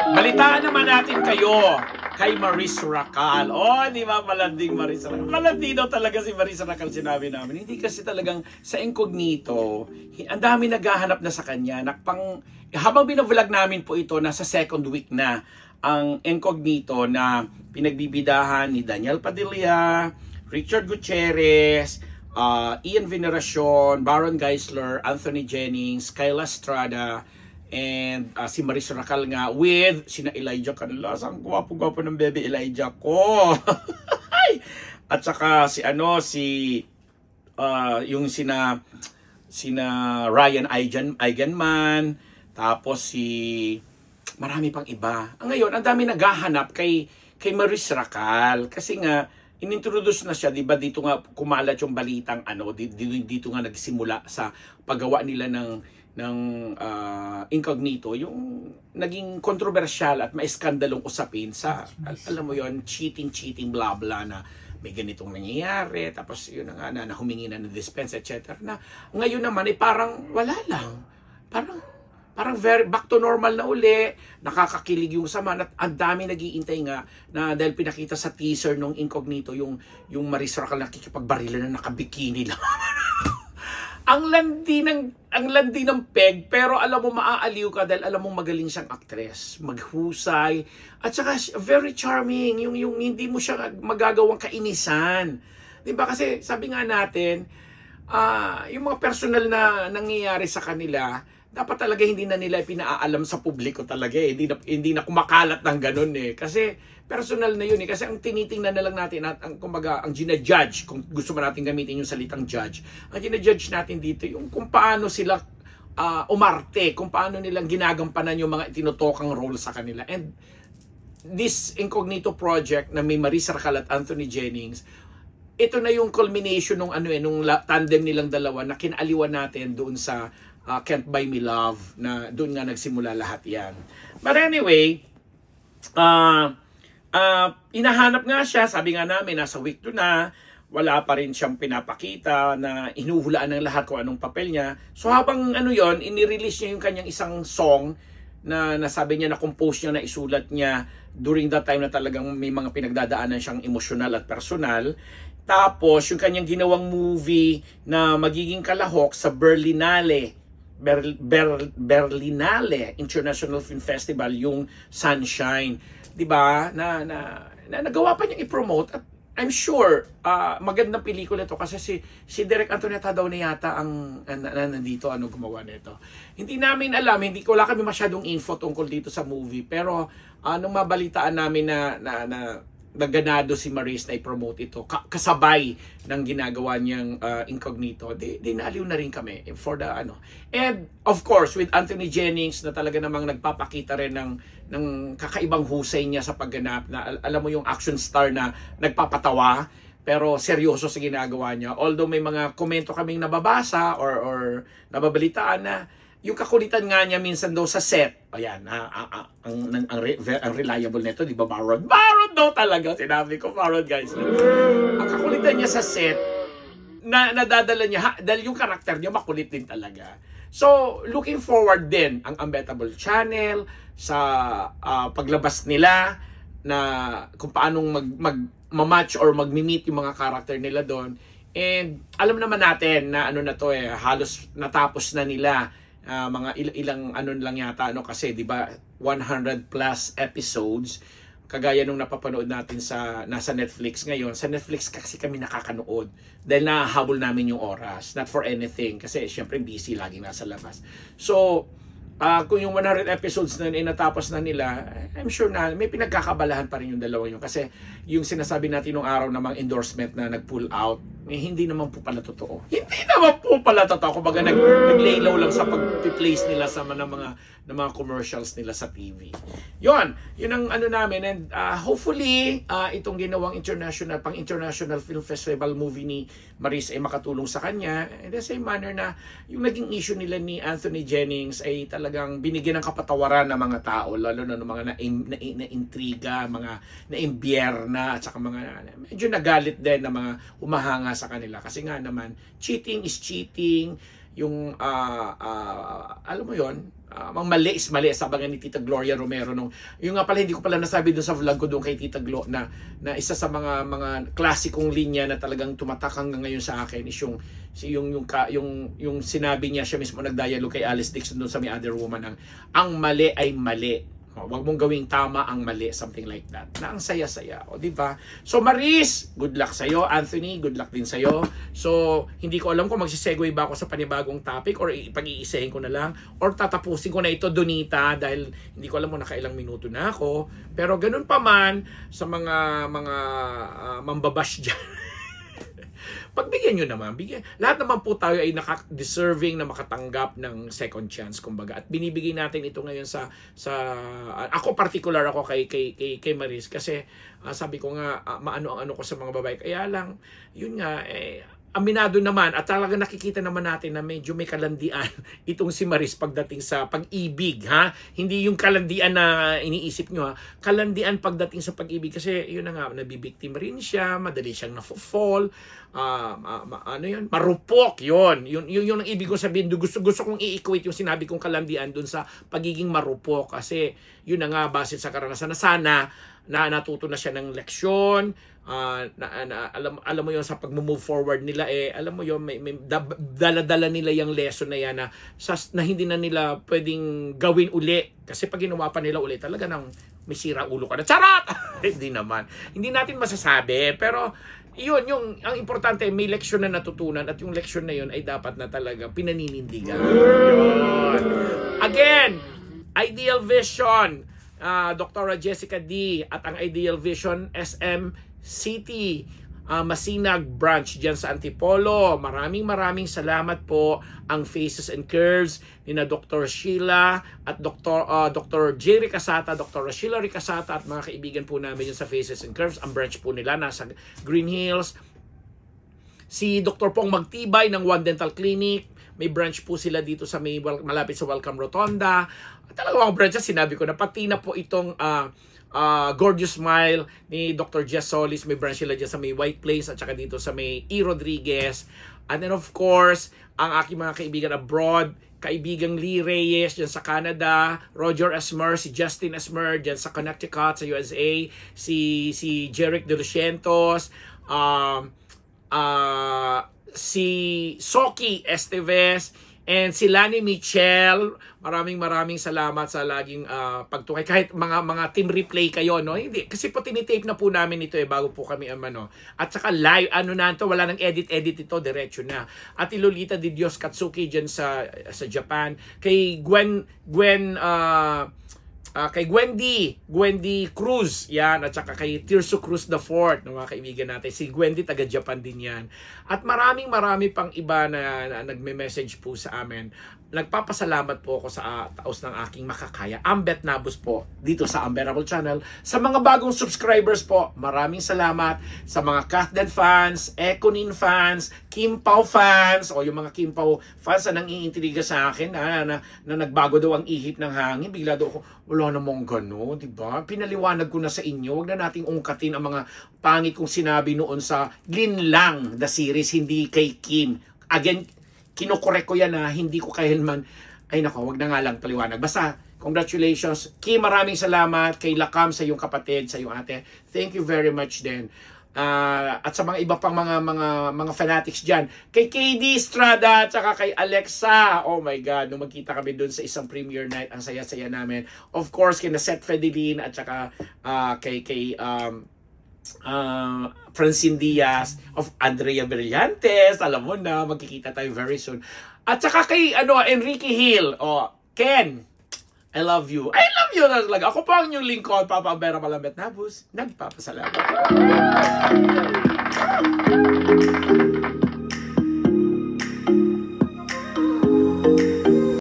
Balitaan naman natin kayo kay Maris Racal. Oh, di ba malanding Maris Racal? Malandino talaga si Maris Racal, sinabi namin. Hindi kasi talagang sa Incognito, ang dami naghahanap na sa kanya. Habang binavlog namin po ito, nasa second week na ang Incognito na pinagbibidahan ni Daniel Padilla, Richard Gutierrez, Ian Veneracion, Baron Geisler, Anthony Jennings, Kayla Estrada, and si Maris Racal nga with sina Elijah Canlas. Ang gwapo-gwapo ng baby Elijah ko. At saka yung sina Ryan Eigenman, tapos marami pang iba. Ngayon, ang dami naghahanap kay Maris Racal kasi nga inintroduce na siya, 'di ba? Dito nga kumalat yung balitang dito nga nagsimula sa paggawa nila ng Incognito, yung naging kontrobersyal at maiskandalong usapin sa, alam mo yon, cheating, blah blah, na may ganitong nangyayari, tapos yun nga na humingi na ng dispense, etc. Na ngayon naman parang wala lang, parang very back to normal na uli, nakakakilig yung sama, at ang dami nag-iintay nga na dahil pinakita sa teaser nung Incognito yung Maris Racal nakikipagbarilan na nakabikini lang. Ang landi ng peg, pero alam mo maaaliw ka dahil alam mo magaling siyang actress, maghusay, at saka very charming, yung hindi mo siya magagawang kainisan. 'Di ba? Kasi sabi nga natin, yung mga personal na nangyayari sa kanila, dapat talaga hindi na nila pinaalam sa publiko talaga eh. Hindi na kumakalat ng ganun eh. Kasi personal na yun eh. Kasi ang tinitingnan na lang natin at ang gina-judge, kung gusto mo natin gamitin yung salitang judge, ang gina-judge natin dito yung kung paano sila umarte, kung paano nilang ginagampanan yung mga tinutokang role sa kanila. And this Incognito project na may Maris Racal at Anthony Jennings, ito na yung culmination nung tandem nilang dalawa na kinaliwan natin doon sa Can't Buy Me Love, na doon nga nagsimula lahat yan. But anyway, inahanap nga siya, sabi nga namin, nasa week 2 na, wala pa rin siyang pinapakita, na inuhulaan ng lahat kung anong papel niya. So habang inirelease niya yung kanyang isang song, na nasabi niya na compose niya, na isulat niya during that time na talagang may mga pinagdadaanan siyang emosyonal at personal. Tapos yung kanyang ginawang movie na magiging kalahok sa Berlinale International Film Festival, yung Sunshine, 'di ba? Na nagawa pa niyang i-promote, at I'm sure magandang pelikula ito kasi si Direk Antonieta daw na yata ang nandito gumawa nito. Hindi namin alam, wala kami masyadong info tungkol dito sa movie, pero nung mabalitaan namin na naganado si Maris na i-promote ito kasabay ng ginagawa niyang Incognito, di naaliw na rin kami for the And of course with Anthony Jennings, na talaga namang nagpapakita rin ng kakaibang husay niya sa pagganap, na alam mo yung action star na nagpapatawa pero seryoso sa ginagawa niya. Although may mga komento kaming nababasa or nababalitaan na yung kakulitan nga niya minsan daw sa set. Ayan, ang reliable nito, di ba, Baron daw talaga, sinabi ko, Baron, guys. Ang kakulitan niya sa set, na nadadala niya, dahil yung karakter niya makulit din talaga. So, looking forward din ang Unbettable Channel sa paglabas nila, na kung paano mag-match or mag-meet yung mga karakter nila doon. And alam naman natin na halos natapos na nila. Mga ilang lang yata kasi 'di ba 100 plus episodes, kagaya nung napapanood natin nasa Netflix ngayon. Sa Netflix kasi kami nakakanood dahil nahahabol namin yung oras, not for anything kasi syempre busy, laging nasa labas. So kung yung 100 episodes na natapos na nila, I'm sure na may pinagkakabalahan pa rin yung dalawa yun. Kasi yung sinasabi natin nung araw na mga endorsement na nag-pull out, hindi naman po pala totoo. Hindi naman po pala totoo. Kumbaga nag-lay low lang sa pag-place nila sa mga commercials nila sa TV. Yun ang namin. And hopefully, itong ginawang pang-international film festival movie ni Maris ay makatulong sa kanya. In the same manner na yung naging issue nila ni Anthony Jennings ay talagang binigyan ng kapatawaran ng mga tao, lalo na ng mga na-intriga, mga na-imbierna, at saka mga medyo nagalit din na mga humahanga sa kanila. Kasi nga naman, cheating is cheating. alam mo yon, mang mali is mali, sabi ni Tita Gloria Romero nung yung nga pala hindi ko pala nasabi doon sa vlog ko doon kay Tita Glo na isa sa mga klasikong linya na talagang tumatak hanggang ngayon sa akin is yung sinabi niya, siya mismo nagdialogue kay Alice Dixon doon sa May Other Woman, ang mali ay mali. Huwag mong gawing tama ang mali, something like that. Na ang saya-saya, o di ba? So Maris, good luck sa'yo. Anthony, good luck din sa'yo. So, hindi ko alam kung magsisegue ba ako sa panibagong topic or pag-iisahin ko na lang or tatapusin ko na ito, Donita, dahil hindi ko alam kung nakailang minuto na ako. Pero ganun pa man sa mga mambabash dyan. Pagbigyan nyo naman, lahat naman po tayo ay deserving na makatanggap ng second chance, kumbaga. At binibigay natin ito ngayon sa ako particular ako kay Maris kasi sabi ko nga maano ang ano ko sa mga babae. Kaya lang yun nga aminado naman at talaga nakikita naman natin na medyo may kalandian itong si Maris pagdating sa pag-ibig, ha? Hindi yung kalandian na iniisip nyo, ha? Kalandian pagdating sa pag-ibig kasi yun na nga, nabibiktim rin siya, madali siyang na-fall, marupok, yun ang ibig ko sabihin. Gusto kong i-equate yung sinabi kong kalandian dun sa pagiging marupok kasi yun na nga, base sa karanasan na sana na natuto na siya ng leksyon, alam mo yon sa pag-move forward nila, alam mo yon may dala-dala nila yung lesson na yan na hindi na nila pwedeng gawin uli kasi pag ginawa pa nila uli talaga nang may sira ulo ka na. Charot! Hindi naman, hindi natin masasabi, pero yun, ang importante may leksyon na natutunan at yung leksyon na yun ay dapat na talaga pinaninindigan. Yun. Again, Ideal Vision, Dr. Jessica D. at ang Ideal Vision SM City, Masinag branch dyan sa Antipolo. Maraming salamat po ang Faces and Curves ni na Dr. Sheila at Dr. J. Ricasata, Dr. Sheila Ricasata at mga kaibigan po namin dyan sa Faces and Curves. Ang branch po nila nasa Green Hills. Si Dr. Pong Magtibay ng One Dental Clinic, may branch po sila dito sa malapit sa Welcome Rotonda. Talagang mga branches, sinabi ko na pati na po itong Gorgeous Smile ni Dr. Jess Solis, may branch sila dyan sa may White Plains at saka dito sa may E. Rodriguez. And then of course, ang aking mga kaibigan abroad, kaibigang Lee Reyes dyan sa Canada, Roger Esmer, si Justin Esmer dyan sa Connecticut sa USA, si Jeric De Lucientos, si Soki Esteves, and si Lani Michel. Maraming salamat sa laging pagtukay. Kahit mga team replay kayo, no? Hindi. Kasi po tinitape na po namin ito bago po kami At saka live, na ito, wala nang edit ito, diretso na. At Lolita Di Dios Katsuki dyan sa Japan. Kay kay Gwendy Cruz, yan, at saka kay Tirso Cruz IV, ng mga kaibigan natin. Si Gwendy, taga Japan din yan. At marami pang iba na nagme-message po sa amin. Nagpapasalamat po ako sa taos ng aking makakaya. Ambet Nabus po, dito sa Unbearable Channel. Sa mga bagong subscribers po, maraming salamat. Sa mga Kathden fans, Econin fans, Kim Pao fans, o yung mga Kim Pao fans na nangiintriga sa akin, na nagbago daw ang ihip ng hangin. Bigla daw ako, wala namang gano'n, diba? Pinaliwanag ko na sa inyo, huwag na nating ungkatin ang mga pangit kong sinabi noon sa Linlang, the series, hindi kay Kim. Again, kinukorek ko yan na hindi ko kailanman, ay nako, wag na nga lang paliwanag. Basta, congratulations. Kim, maraming salamat. Kay Lakam, sa iyong kapatid, sa iyong ate. Thank you very much din. At sa mga iba pang mga fanatics dyan. Kay KD Estrada, at saka kay Alexa. Oh my God, nung magkita kami dun sa isang premiere night, ang saya-saya namin. Of course, kay Seth Fedelin, at saka kay Francine Diaz of Andrea Brillantes, alam mo na, magkikita tayo very soon. At saka kay Enrique Hill, Ken, I love you talaga. Ako po ang inyong lingkod, Papa Vera Malambet Nabus, nagpapasalamat.